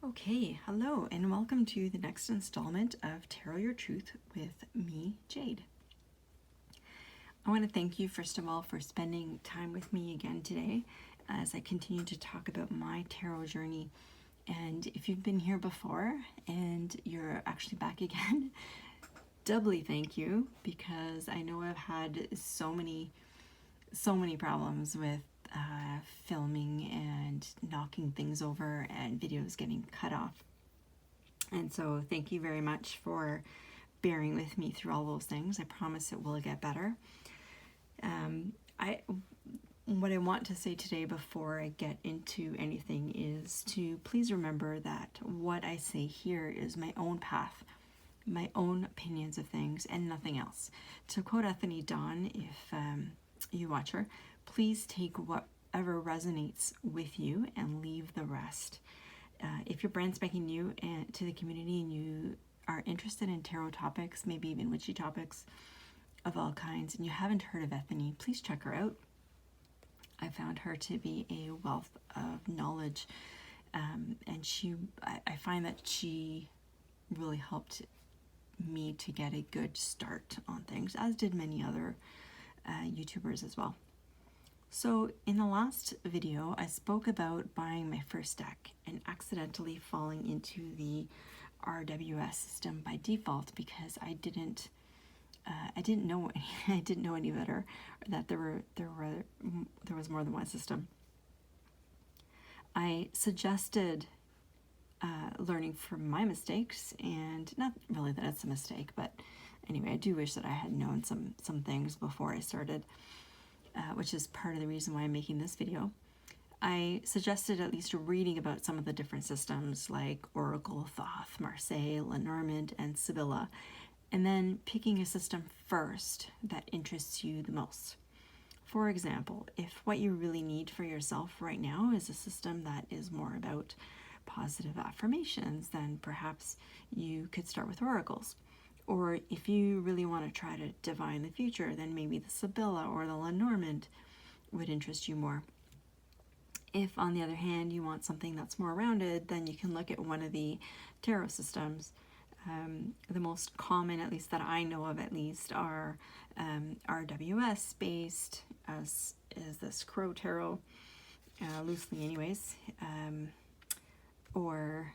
Okay, hello, and welcome to the next installment of Tarot Your Truth with me, Jade. I want to thank you, first of all, for spending time with me again today as I continue to talk about my tarot journey. And if you've been here before and you're actually back again, doubly thank you, because I know I've had so many problems with filming and knocking things over and videos getting cut off. And so thank you very much for bearing with me through all those things. I promise it will get better. What I want to say today before I get into anything is to please remember that what I say here is my own path, my own opinions of things, and nothing else. To quote Anthony Dawn, if you watch her, please take whatever resonates with you and leave the rest. If you're brand spanking new to the community and you are interested in tarot topics, maybe even witchy topics of all kinds, and you haven't heard of Ethany, please check her out. I found her to be a wealth of knowledge, and I find that she really helped me to get a good start on things, as did many other YouTubers as well. So in the last video, I spoke about buying my first deck and accidentally falling into the RWS system by default because I didn't know I didn't know any better, or that there was more than one system. I suggested learning from my mistakes, and not really that it's a mistake, but anyway, I do wish that I had known some things before I started. Which is part of the reason why I'm making this video. I suggested at least reading about some of the different systems like Oracle, Thoth, Marseille, Lenormand, and Sibylla, and then picking a system first that interests you the most. For example, if what you really need for yourself right now is a system that is more about positive affirmations, then perhaps you could start with oracles. Or if you really want to try to divine the future, then maybe the Sibylla or the Lenormand would interest you more. If, on the other hand, you want something that's more rounded, then you can look at one of the tarot systems. The most common, at least that I know of at least, are RWS based, as is this Crow Tarot, loosely anyways, or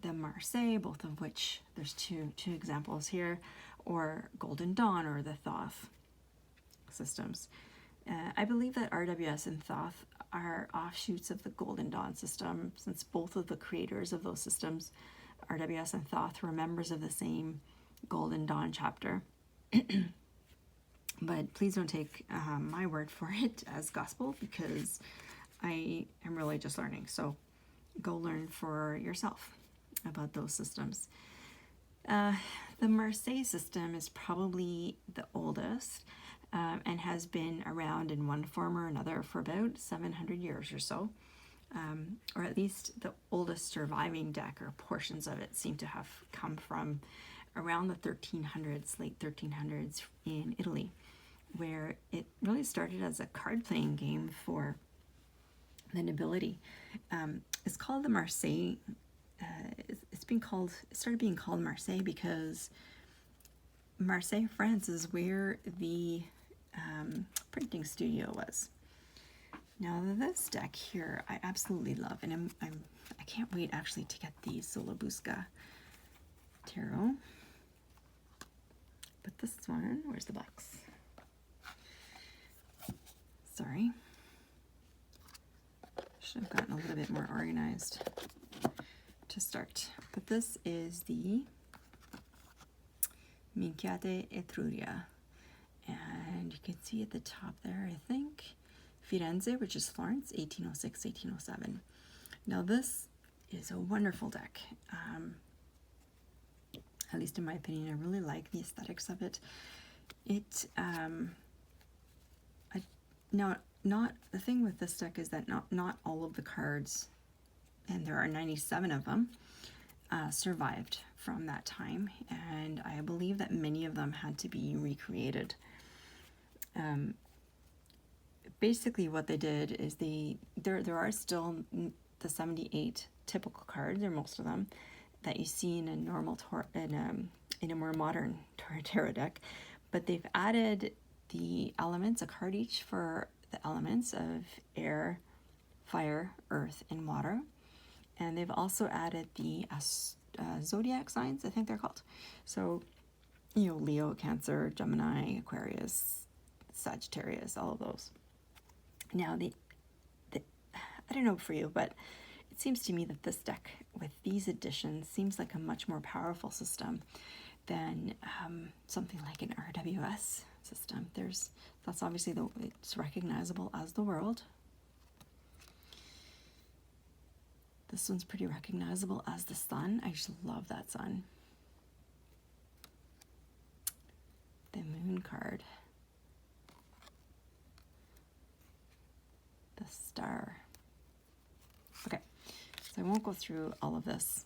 the Marseille, both of which there's two examples here, or Golden Dawn or the Thoth systems. I believe that RWS and Thoth are offshoots of the Golden Dawn system, since both of the creators of those systems, RWS and Thoth, were members of the same Golden Dawn chapter. But please don't take my word for it as gospel, because I am really just learning. So go learn for yourself about those systems. The Marseille system is probably the oldest and has been around in one form or another for about 700 years or so, or at least the oldest surviving deck or portions of it seem to have come from around the 1300s, late 1300s in Italy, where it really started as a card-playing game for the nobility. It's called the Marseille. It started being called Marseille because Marseille, France, is where the printing studio was. Now this deck here, I absolutely love, and I can't wait actually to get the Solabusca tarot. But this one, where's the box? Sorry, should have gotten a little bit more organized to start. But this is the Minchiate Etruria, and you can see at the top there, I think, Firenze, which is Florence, 1806, 1807. Now this is a wonderful deck. At least in my opinion, I really like the aesthetics of it. The thing with this deck is that not all of the cards, and there are 97 of them, survived from that time, and I believe that many of them had to be recreated. Basically what they did is there are still the 78 typical cards, or most of them, that you see in a normal in a more modern tarot deck, but they've added the elements, a card each for the elements of air, fire, earth, and water. And they've also added the zodiac signs, I think they're called. So, you know, Leo, Cancer, Gemini, Aquarius, Sagittarius, all of those. Now, I don't know for you, but it seems to me that this deck with these additions seems like a much more powerful system than something like an RWS system. That's obviously it's recognizable as the world. This one's pretty recognizable as the sun. I just love that sun. The moon card. The star. Okay, so I won't go through all of this,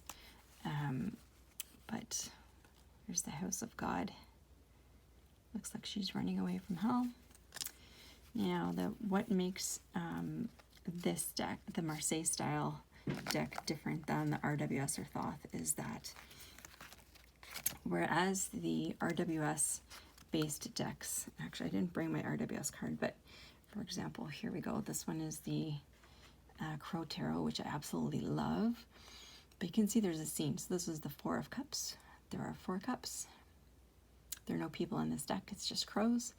but here's the House of God. Looks like she's running away from hell. Now, what makes this deck, the Marseille style deck, different than the RWS or Thoth is that whereas the RWS based decks, actually I didn't bring my RWS card, but for example, here we go. This one is the Crow Tarot, which I absolutely love. But you can see there's a scene. So this is the Four of Cups. There are 4 cups. There are no people in this deck. It's just crows.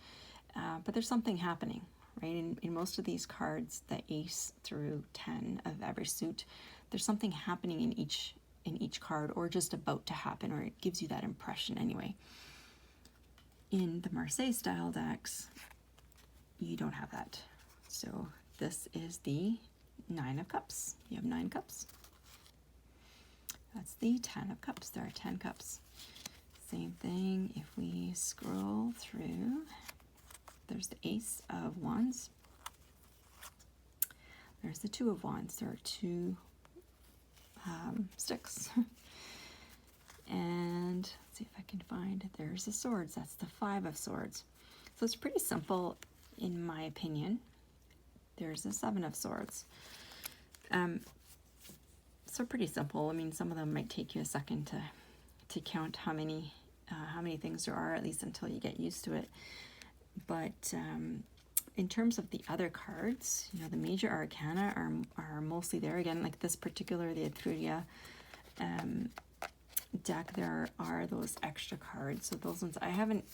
But there's something happening, right? In most of these cards, the ace through 10 of every suit, there's something happening in each card, or just about to happen, or it gives you that impression anyway. In the Marseille style decks, you don't have that. So this is the 9 of Cups. You have 9 cups. That's the 10 of Cups. There are 10 cups. Same thing if we scroll through. There's the Ace of Wands. There's the 2 of Wands. There are 2 sticks. And let's see if I can find, there's the Swords. That's the 5 of Swords. So it's pretty simple in my opinion. There's the 7 of Swords. So pretty simple. I mean, some of them might take you a second to count how many things there are, at least until you get used to it. But in terms of the other cards, you know, the major arcana are mostly there. Again, like this particular, the Etruria deck, there are those extra cards. So those ones, I haven't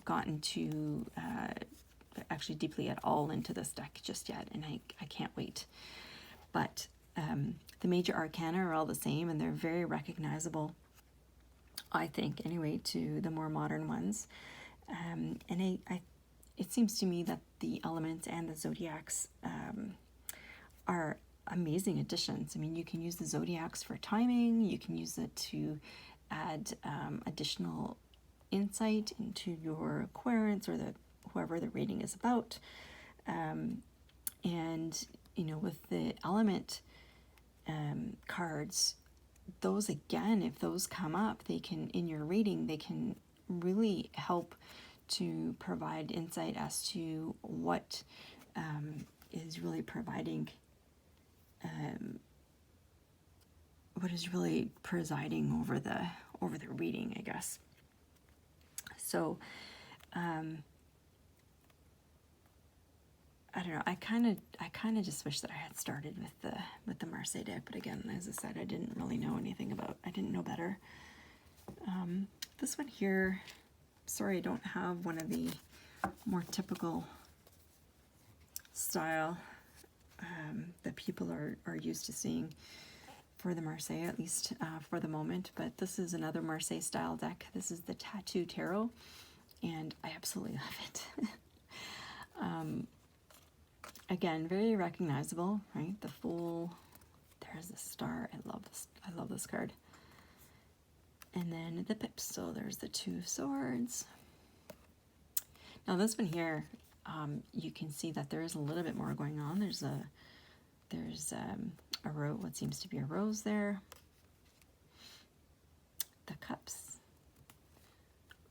gotten to actually deeply at all into this deck just yet, and I can't wait. But the major arcana are all the same, and they're very recognizable, I think, anyway, to the more modern ones. And it seems to me that the elements and the zodiacs are amazing additions. I mean, you can use the zodiacs for timing. You can use it to add additional insight into your querents or whoever the reading is about. And, you know, with the element cards, those again, if those come up, they can, in your reading, they can really help to provide insight as to what is really providing, what is really presiding over the reading, I guess. So, I don't know. I kind of just wish that I had started with the Marseille deck, but again, as I said, I didn't really know anything about. I didn't know better. This one here, sorry, I don't have one of the more typical style that people are used to seeing for the Marseille, at least for the moment. But this is another Marseille style deck. This is the Tattoo Tarot, and I absolutely love it. Again, very recognizable, right? The Fool. There's the Star. I love this card. And then the Pips. So there's the 2 of Swords. Now this one here, you can see that there is a little bit more going on. There's a rose, what seems to be a rose there. The cups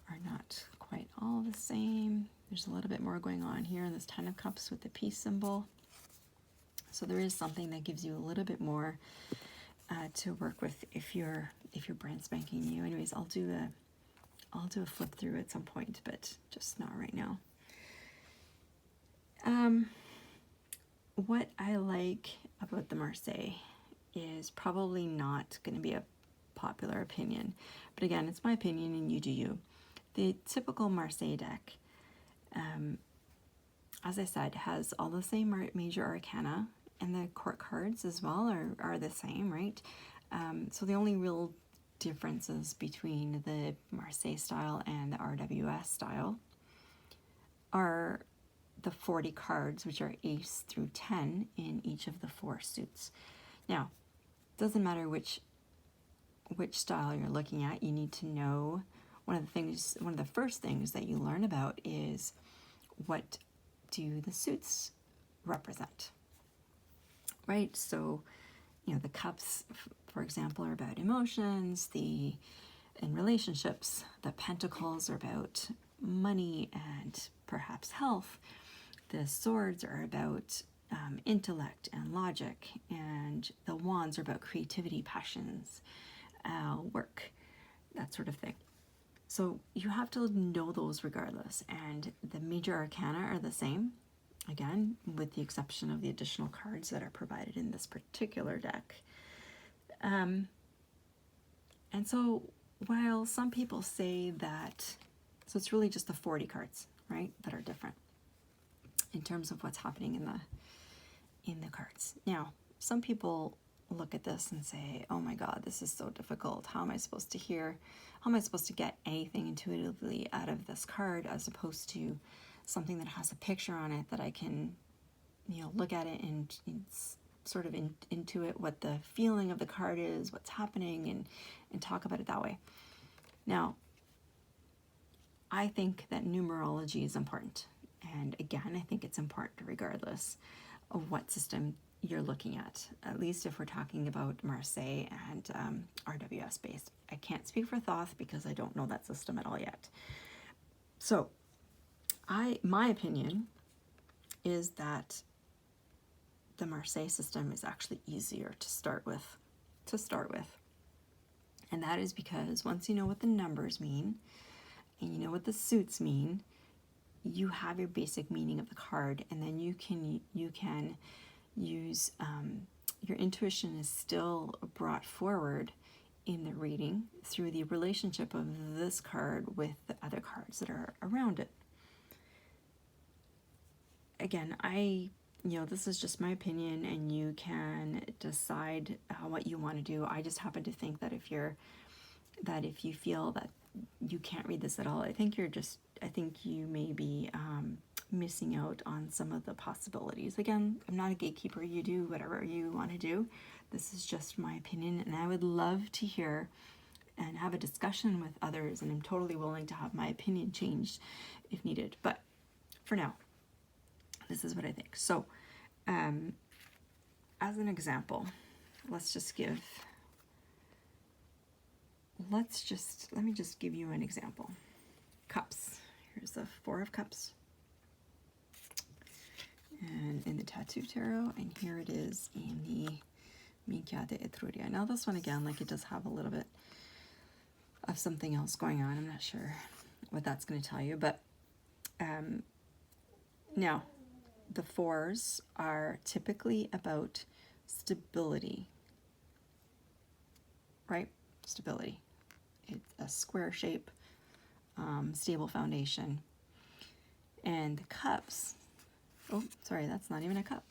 are not quite all the same. There's a little bit more going on here in this 10 of Cups with the peace symbol. So there is something that gives you a little bit more to work with if you're brand spanking new. Anyways, I'll do a flip through at some point, but just not right now. What I like about the Marseille is probably not going to be a popular opinion, but again, it's my opinion and you do you. The typical Marseille deck, as I said, has all the same major arcana, and the court cards as well are the same, right? So the only real differences between the Marseille style and the RWS style are the 40 cards, which are ace through 10 in each of the 4 suits. Now, it doesn't matter which style you're looking at, you need to know one of the first things that you learn about is what do the suits represent, right? So, the cups, for example, are about emotions. In relationships, the pentacles are about money and perhaps health. The swords are about intellect and logic, and the wands are about creativity, passions, work, that sort of thing. So you have to know those regardless, and the major arcana are the same, again, with the exception of the additional cards that are provided in this particular deck. And so while some people say that, so it's really just the 40 cards, right, that are different in terms of what's happening in the cards. Now, some people look at this and say, oh my God, this is so difficult. How am I supposed to get anything intuitively out of this card, as opposed to something that has a picture on it that I can, look at it and sort of intuit what the feeling of the card is, what's happening, and talk about it that way. Now, I think that numerology is important. And again, I think it's important regardless of what system you're looking at least if we're talking about Marseille and RWS based. I can't speak for Thoth because I don't know that system at all yet. So my opinion is that the Marseille system is actually easier to start with. And that is because once you know what the numbers mean and you know what the suits mean, you have your basic meaning of the card, and then you can use your intuition is still brought forward in the reading through the relationship of this card with the other cards that are around it. Again, this is just my opinion, and you can decide what you want to do. I just happen to think that if you feel that you can't read this at all, I think you may be missing out on some of the possibilities. Again, I'm not a gatekeeper. You do whatever you want to do. This is just my opinion, and I would love to hear and have a discussion with others, and I'm totally willing to have my opinion changed if needed. But for now, this is what I think. So, as an example, let me just give you an example. Cups. Here's the 4 of Cups. And in the Tattoo Tarot, and here it is in the Minchia de Etruria. Now this one again, it does have a little bit of something else going on. I'm not sure what that's going to tell you, but now the 4s are typically about stability, right? Stability. It's a square shape, stable foundation. And the Cups, oh, sorry, that's not even a cup.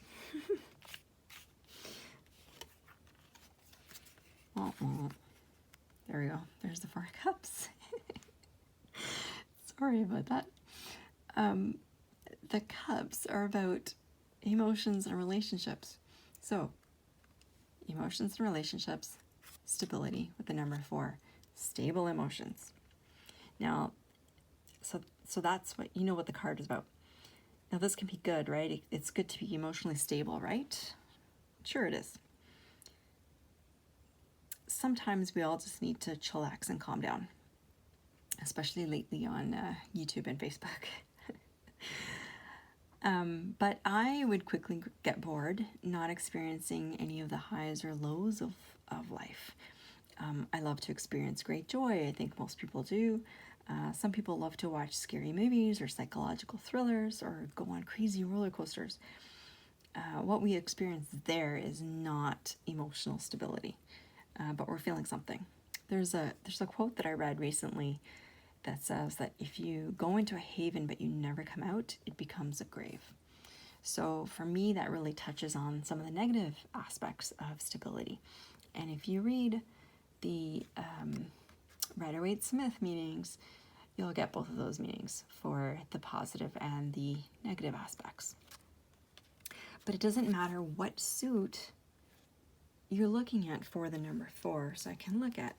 There we go. There's the 4 cups. Sorry about that. The cups are about emotions and relationships. So, emotions and relationships, stability with the number 4, stable emotions. Now, so that's what what the card is about. Now this can be good, right? It's good to be emotionally stable, right? Sure it is. Sometimes we all just need to chillax and calm down, especially lately on YouTube and Facebook. But I would quickly get bored, not experiencing any of the highs or lows of life. I love to experience great joy. I think most people do. Some people love to watch scary movies or psychological thrillers or go on crazy roller coasters. What we experience there is not emotional stability, but we're feeling something. There's a quote that I read recently that says that if you go into a haven but you never come out, it becomes a grave. So for me, that really touches on some of the negative aspects of stability. And if you read the Rider-Waite-Smith meanings, you'll get both of those meanings for the positive and the negative aspects. But it doesn't matter what suit you're looking at for the number 4. So I can look at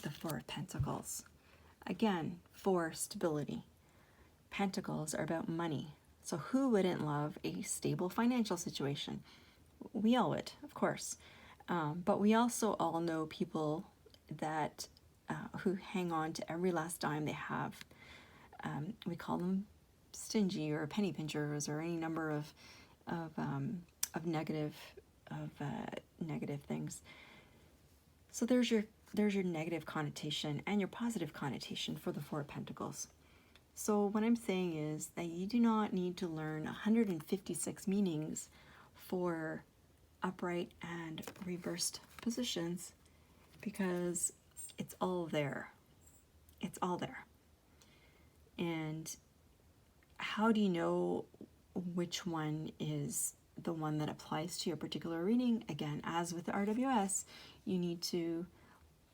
the 4 of Pentacles. Again, 4, stability. Pentacles are about money. So who wouldn't love a stable financial situation? We all would, of course. But we also all know people that who hang on to every last dime they have. We call them stingy or penny pinchers or any number of negative things. So there's your negative connotation and your positive connotation for the 4 of Pentacles. So what I'm saying is that you do not need to learn 156 meanings for upright and reversed positions, because it's all there. It's all there. And how do you know which one is the one that applies to your particular reading? Again, as with the RWS, you need to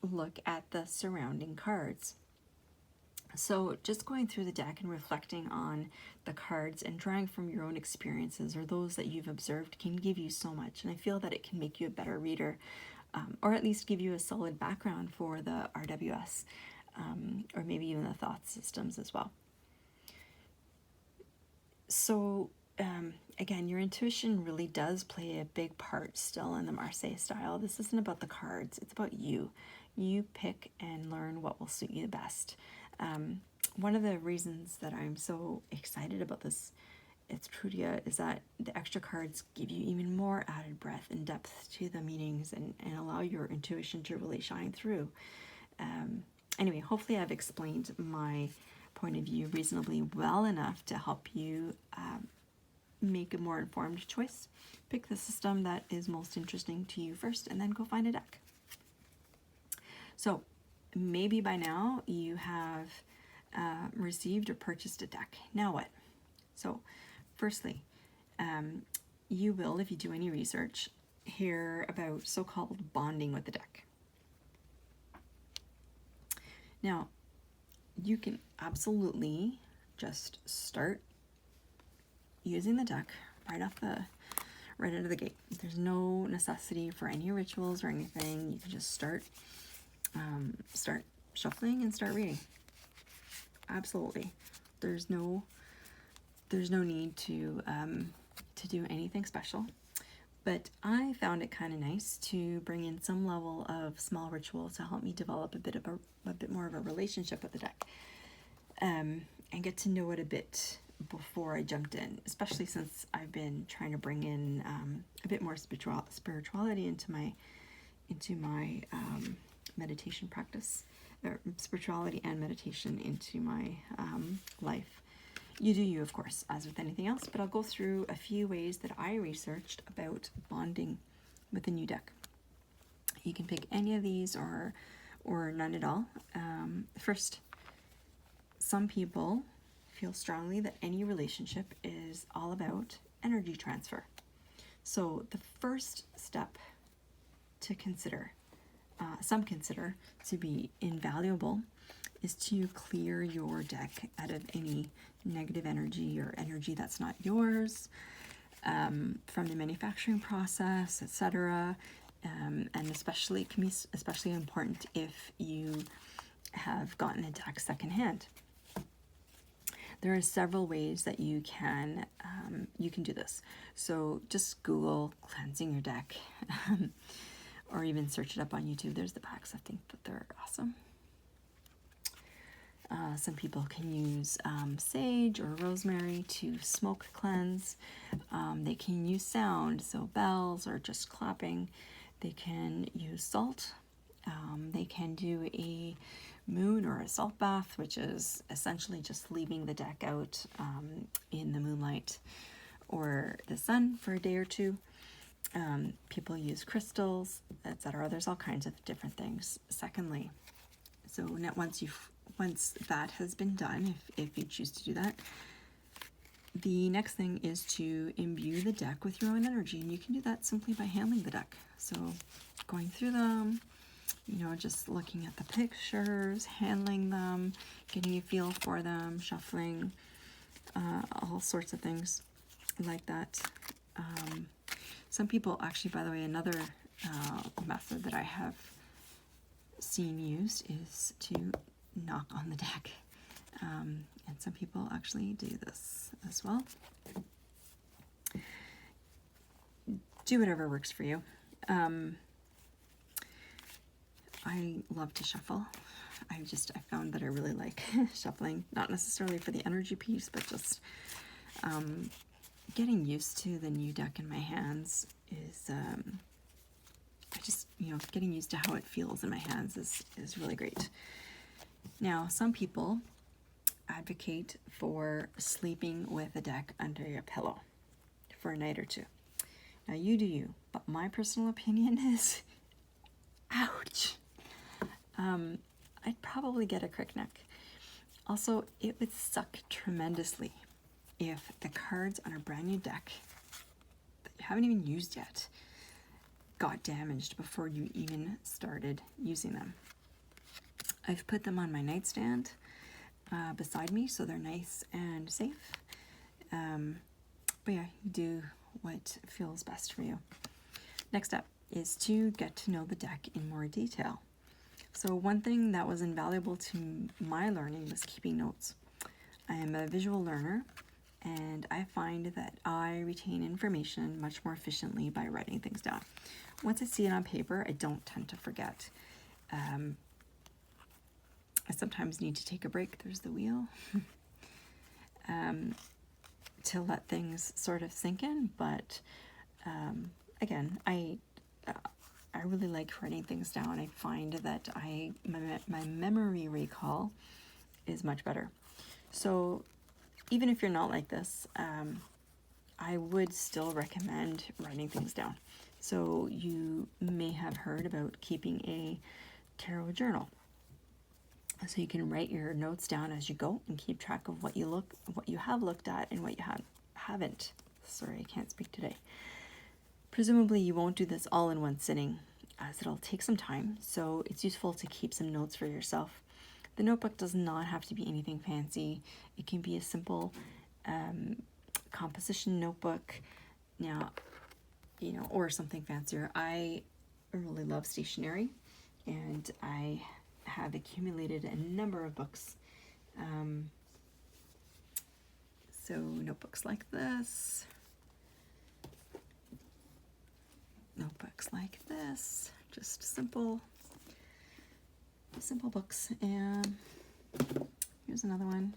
look at the surrounding cards. So just going through the deck and reflecting on the cards and drawing from your own experiences or those that you've observed can give you so much. And I feel that it can make you a better reader, or at least give you a solid background for the RWS, or maybe even the thought systems as well. So again, your intuition really does play a big part still in the Marseille style. This isn't about the cards, it's about you. You pick and learn what will suit you the best. One of the reasons that I'm so excited about this Etruria is that the extra cards give you even more added breadth and depth to the meanings and allow your intuition to really shine through. Anyway, hopefully I've explained my point of view reasonably well enough to help you make a more informed choice. Pick the system that is most interesting to you first and then go find a deck. So maybe by now you have received or purchased a deck. Now what? So firstly, you will, if you do any research, hear about so-called bonding with the deck. Now, you can absolutely just start using the deck right out of the gate. There's no necessity for any rituals or anything. You can just start shuffling and start reading. Absolutely. There's no need to do anything special. But I found it kind of nice to bring in some level of small ritual to help me develop a bit more of a relationship with the deck, and get to know it a bit before I jumped in, especially since I've been trying to bring in a bit more spirituality into my meditation practice, or spirituality and meditation into my life. You do you, of course, as with anything else, but I'll go through a few ways that I researched about bonding with a new deck. You can pick any of these or none at all. First, some people feel strongly that any relationship is all about energy transfer. So the first step to consider, some consider to be invaluable, is to clear your deck out of any negative energy or energy that's not yours, from the manufacturing process, etc. And especially, it can be especially important if you have gotten a deck secondhand. There are several ways that you can do this. So just Google cleansing your deck, or even search it up on YouTube. There's the packs. I think that they're awesome. Some people can use sage or rosemary to smoke cleanse. They can use sound, so bells or just clapping. They can use salt. They can do a moon or a salt bath, which is essentially just leaving the deck out in the moonlight or the sun for a day or two. People use crystals, etc. There's all kinds of different things. Secondly, so once that has been done, if you choose to do that, the next thing is to imbue the deck with your own energy, and you can do that simply by handling the deck. So going through them, just looking at the pictures, handling them, getting a feel for them, shuffling, all sorts of things like that. Some people actually, by the way, another method that I have seen used is to knock on the deck. And some people actually do this as well. Do whatever works for you. I love to shuffle. I found that I really like shuffling, not necessarily for the energy piece, but just getting used to the new deck in my hands is, getting used to how it feels in my hands is really great. Now, some people advocate for sleeping with a deck under your pillow for a night or two. Now, you do you, but my personal opinion is, ouch. I'd probably get a crick neck. Also, it would suck tremendously if the cards on a brand new deck that you haven't even used yet got damaged before you even started using them. I've put them on my nightstand beside me, so they're nice and safe. But yeah, do what feels best for you. Next up is to get to know the deck in more detail. So one thing that was invaluable to my learning was keeping notes. I am a visual learner, and I find that I retain information much more efficiently by writing things down. Once I see it on paper, I don't tend to forget. I sometimes need to take a break, there's the wheel, to let things sort of sink in, but again, I really like writing things down. I find that my memory recall is much better. So even if you're not like this, I would still recommend writing things down. So you may have heard about keeping a tarot journal. So you can write your notes down as you go and keep track of what you have looked at and what you haven't. Sorry, I can't speak today. Presumably you won't do this all in one sitting, as it'll take some time, so it's useful to keep some notes for yourself. The notebook does not have to be anything fancy. It can be a simple composition notebook, now, or something fancier. I really love stationery, and I have accumulated a number of books. So notebooks like this, just simple books. And here's another one.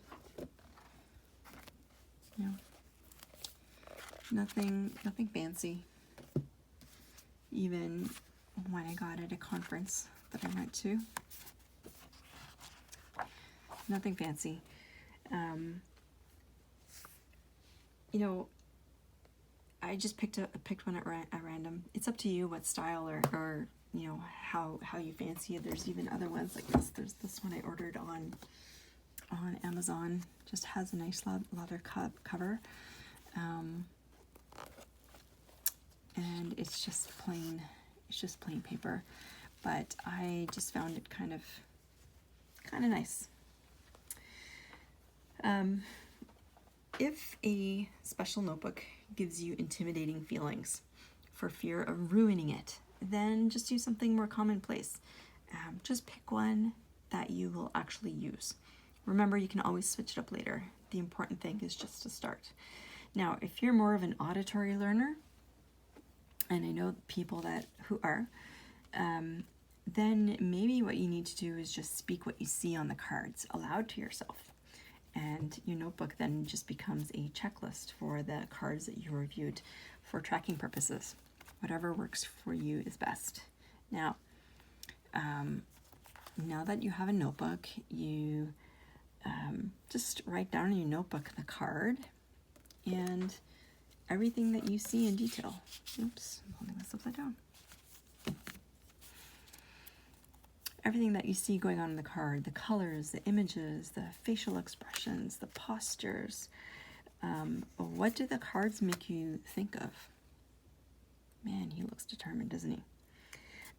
Nothing fancy. Even when I got at a conference that I went to, nothing fancy. I just picked one at random. It's up to you what style or how you fancy it. There's even other ones like this. There's this one I ordered on Amazon. Just has a nice leather cover, and it's just plain paper. But I just found it kind of nice. If a special notebook gives you intimidating feelings for fear of ruining it, then just use something more commonplace. Just pick one that you will actually use. Remember, you can always switch it up later. The important thing is just to start. Now, if you're more of an auditory learner, and I know people who are, then maybe what you need to do is just speak what you see on the cards aloud to yourself. And your notebook then just becomes a checklist for the cards that you reviewed for tracking purposes. Whatever works for you is best. Now, now that you have a notebook, you just write down in your notebook the card and everything that you see in detail. Oops, I'm holding this upside down. Everything that you see going on in the card, the colors, the images, the facial expressions, the postures. What do the cards make you think of? Man, he looks determined, doesn't he?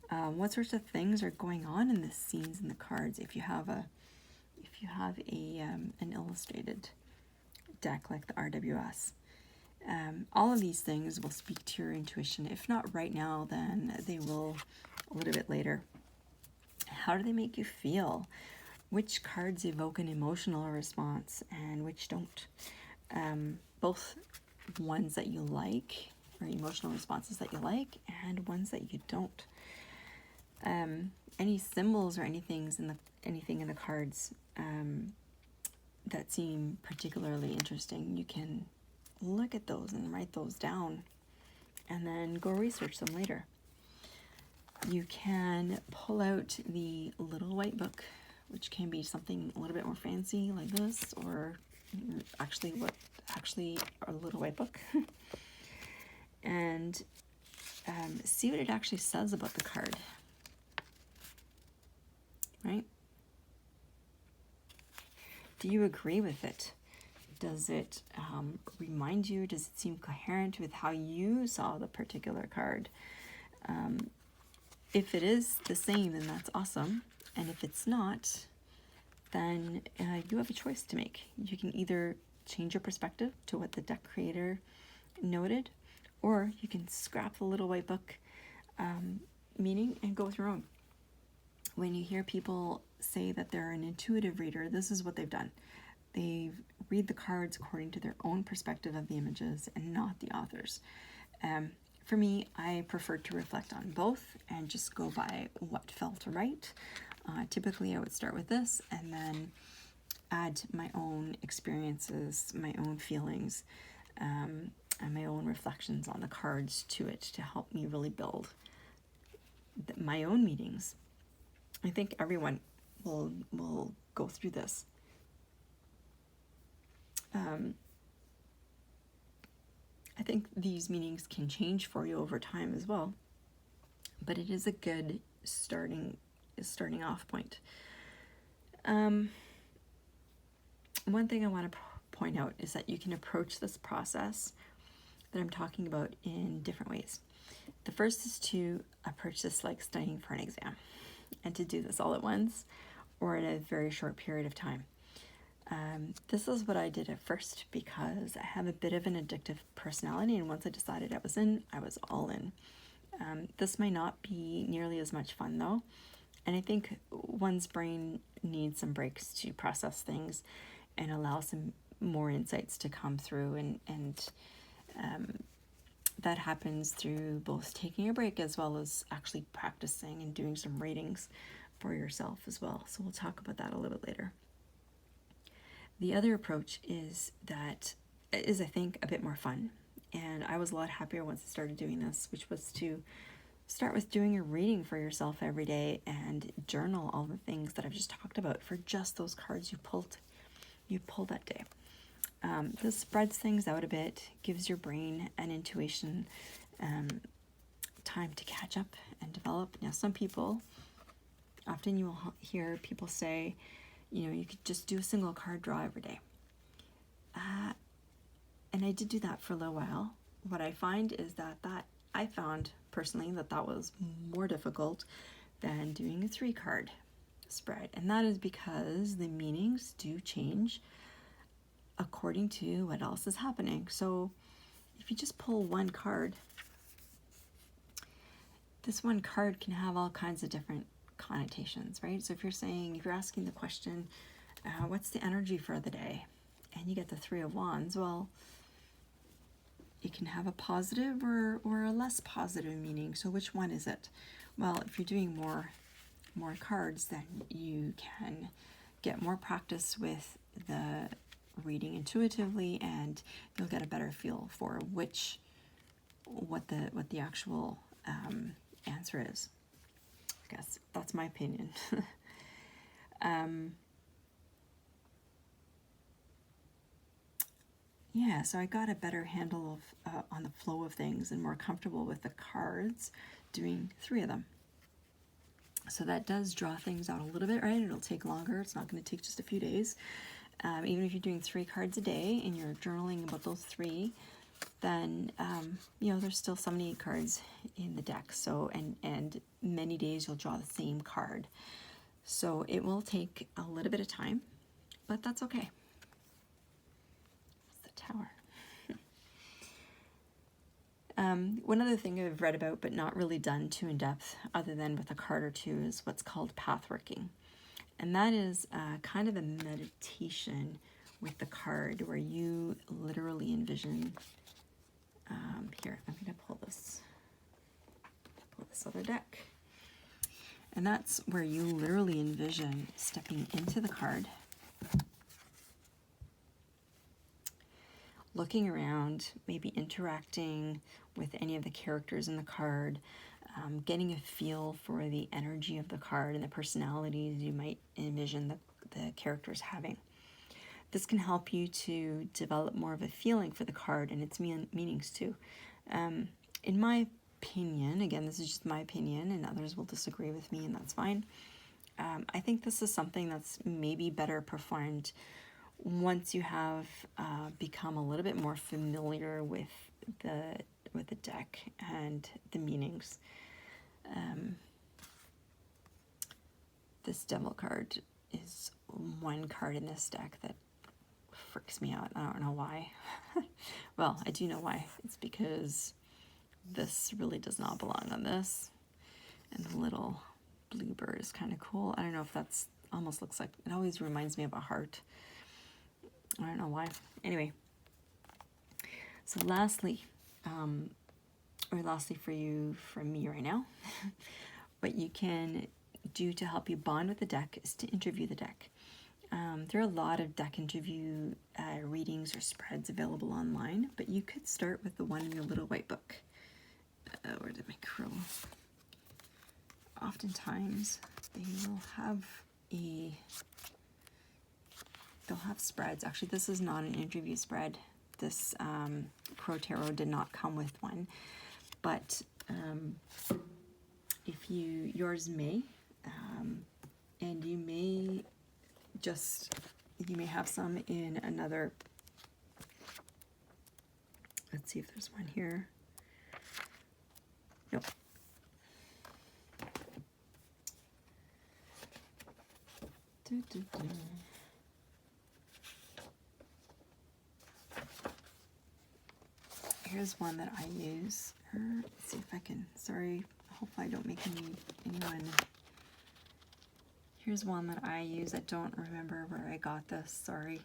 What sorts of things are going on in the scenes in the cards? If you have an illustrated deck like the RWS, all of these things will speak to your intuition. If not right now, then they will a little bit later. How do they make you feel? Which cards evoke an emotional response and which don't? Both ones that you like, or emotional responses that you like, and ones that you don't. Any symbols or anything in the cards that seem particularly interesting, you can look at those and write those down and then go research them later. You can pull out the little white book, which can be something a little bit more fancy like this, or actually a little white book, and see what it actually says about the card. Right? Do you agree with it? Does it remind you? Does it seem coherent with how you saw the particular card? If it is the same, then that's awesome. And if it's not, then you have a choice to make. You can either change your perspective to what the deck creator noted, or you can scrap the little white book meaning and go with your own. When you hear people say that they're an intuitive reader, this is what they've done. They read the cards according to their own perspective of the images and not the author's. For me, I prefer to reflect on both and just go by what felt right. Typically, I would start with this and then add my own experiences, my own feelings, and my own reflections on the cards to it to help me really build my own meanings. I think everyone will go through this. I think these meanings can change for you over time as well, but it is a good starting off point. One thing I want to point out is that you can approach this process that I'm talking about in different ways. The first is to approach this like studying for an exam, and to do this all at once or in a very short period of time. This is what I did at first because I have a bit of an addictive personality, and once I decided I was all in. This might not be nearly as much fun though, and I think one's brain needs some breaks to process things and allow some more insights to come through, and that happens through both taking a break as well as actually practicing and doing some readings for yourself as well. So we'll talk about that a little bit later. The other approach is I think, a bit more fun. And I was a lot happier once I started doing this, which was to start with doing a reading for yourself every day and journal all the things that I've just talked about for just those cards you pulled that day. This spreads things out a bit, gives your brain an intuition time to catch up and develop. Now, some people, often you will hear people say, you could just do a single card draw every day. And I did do that for a little while. What I find is that I found personally that was more difficult than doing a 3-card spread. And that is because the meanings do change according to what else is happening. So if you just pull one card, this one card can have all kinds of different connotations, right? So if you're asking the question, what's the energy for the day? And you get the 3 of Wands, well, it can have a positive or a less positive meaning. So which one is it? Well, if you're doing more more cards, then you can get more practice with the reading intuitively, and you'll get a better feel for what the actual answer is. I guess that's my opinion. Yeah, so I got a better handle of on the flow of things and more comfortable with the cards doing 3 of them. So that does draw things out a little bit, right? It'll take longer. It's not going to take just a few days. Even if you're doing 3 cards a day and you're journaling about those 3, then you know, there's still so many cards in the deck. So and many days you'll draw the same card. So it will take a little bit of time, but that's okay. It's the Tower. One other thing I've read about but not really done too in depth, other than with a card or two, is what's called pathworking. And that is kind of a meditation with the card where you literally envision, here, I'm going to pull this other deck. And that's where you literally envision stepping into the card, looking around, maybe interacting with any of the characters in the card, getting a feel for the energy of the card and the personalities you might envision the characters having. This can help you to develop more of a feeling for the card and its meanings too. In my opinion, again, this is just my opinion, and others will disagree with me, and that's fine. I think this is something that's maybe better performed once you have become a little bit more familiar with the deck and the meanings. This Devil card is one card in this deck that freaks me out. I don't know why. Well, I do know why. It's because this really does not belong on this. And the little blue bird is kind of cool. I don't know if that's almost looks like, it always reminds me of a heart. I don't know why. Anyway, so lastly for you, from me right now, what you can do to help you bond with the deck is to interview the deck. There are a lot of deck interview readings or spreads available online, but you could start with the one in your little white book. Where did my crow? Oftentimes, they'll have spreads. Actually, this is not an interview spread. This Crow Tarot did not come with one, but if yours may, and you may have some in another. Let's see if there's one here. Nope. Here's one that I use. Let's see if I can, sorry, hopefully I don't make anyone. Here's one that I use. I don't remember where I got this, sorry.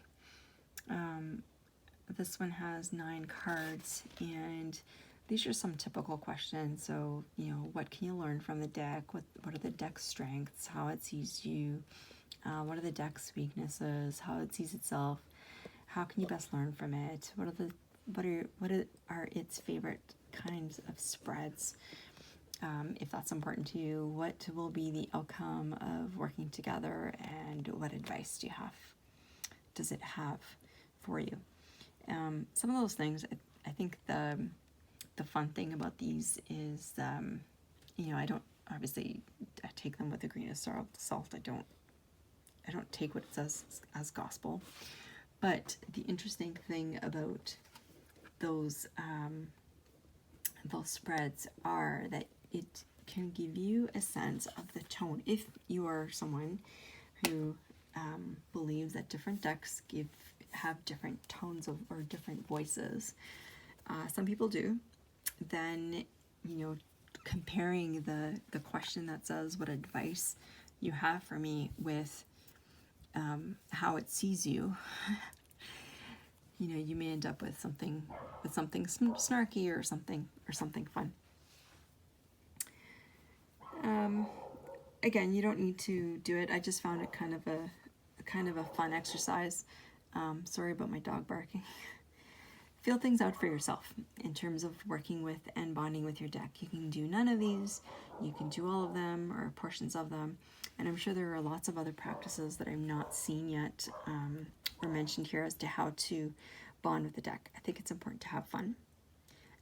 This one has 9 cards, and these are some typical questions. So, you know, what can you learn from the deck? What are the deck's strengths? How it sees you? What are the deck's weaknesses? How it sees itself? How can you best learn from it? What are its favorite kinds of spreads? If that's important to you, what will be the outcome of working together, and what advice does it have for you? Some of those things, I think the fun thing about these is, you know, I take them with a grain of salt. I don't take what it says as gospel. But the interesting thing about those spreads are that it can give you a sense of the tone. If you are someone who believes that different decks have different tones or different voices, some people do, then, you know, comparing the question that says, what advice you have for me, with how it sees you, you know, you may end up with something snarky or something fun. again, you don't need to do it. I just found it kind of a fun exercise. Sorry about my dog barking. Feel things out for yourself in terms of working with and bonding with your deck. You can do none of these, you can do all of them or portions of them, and I'm sure there are lots of other practices that I'm not seen yet or mentioned here as to how to bond with the deck. I think it's important to have fun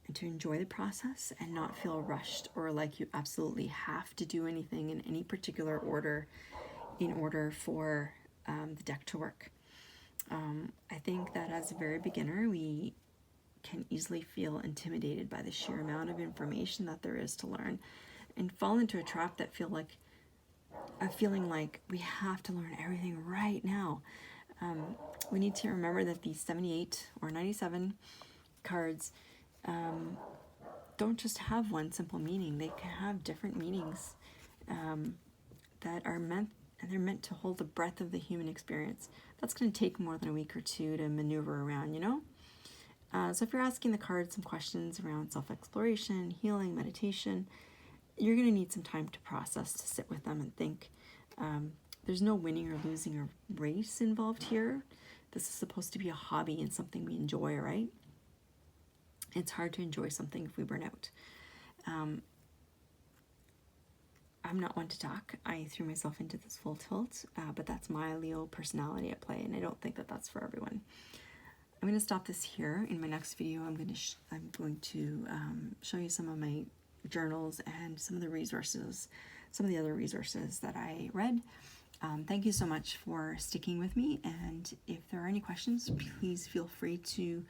and to enjoy the process and not feel rushed or like you absolutely have to do anything in any particular order in order for the deck to work. I think that as a very beginner, we can easily feel intimidated by the sheer amount of information that there is to learn and fall into a trap that feeling like we have to learn everything right now. We need to remember that these 78 or 97 cards don't just have one simple meaning. They can have different meanings that are meant, and they're meant to hold the breadth of the human experience. That's going to take more than a week or two to maneuver around, you know? So if you're asking the cards some questions around self-exploration, healing, meditation, you're going to need some time to process, to sit with them and think. There's no winning or losing or race involved here. This is supposed to be a hobby and something we enjoy, right? It's hard to enjoy something if we burn out. I'm not one to talk. I threw myself into this full tilt, but that's my Leo personality at play, and I don't think that that's for everyone. I'm going to stop this here. In my next video, I'm going to show you some of my journals and some of the resources, some of the other resources that I read. Thank you so much for sticking with me, and if there are any questions, please feel free to